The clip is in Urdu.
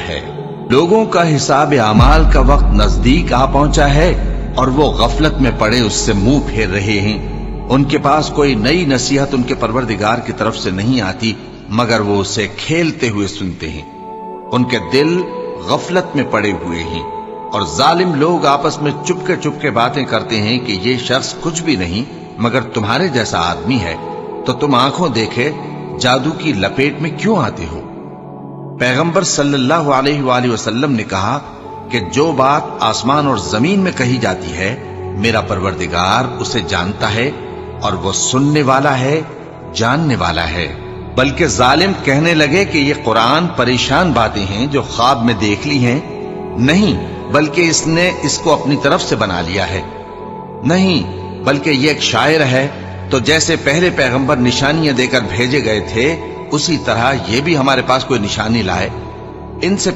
ہے۔ لوگوں کا حساب اعمال کا وقت نزدیک آ پہنچا ہے اور وہ غفلت میں پڑے اس سے منہ پھیر رہے ہیں۔ ان کے پاس کوئی نئی نصیحت ان کے پروردگار کی طرف سے نہیں آتی مگر وہ اسے کھیلتے ہوئے سنتے ہیں۔ ان کے دل غفلت میں پڑے ہوئے ہیں اور ظالم لوگ آپس میں چپکے باتیں کرتے ہیں کہ یہ شخص کچھ بھی نہیں مگر تمہارے جیسا آدمی ہے، تو تم آنکھوں دیکھے جادو کی لپیٹ میں کیوں آتے ہو؟ پیغمبر صلی اللہ علیہ وآلہ وسلم نے کہا کہ جو بات آسمان اور زمین میں کہی جاتی ہے میرا پروردگار اسے جانتا ہے اور وہ سننے والا ہے، جاننے والا ہے۔ بلکہ ظالم کہنے لگے کہ یہ قرآن پریشان باتیں ہیں جو خواب میں دیکھ لی ہیں۔ نہیں، بلکہ اس نے اس کو اپنی طرف سے بنا لیا ہے۔ نہیں، بلکہ یہ ایک شاعر ہے۔ تو جیسے پہلے پیغمبر نشانیاں دے کر بھیجے گئے تھے اسی طرح یہ بھی ہمارے پاس کوئی نشانی لائے۔ ان سے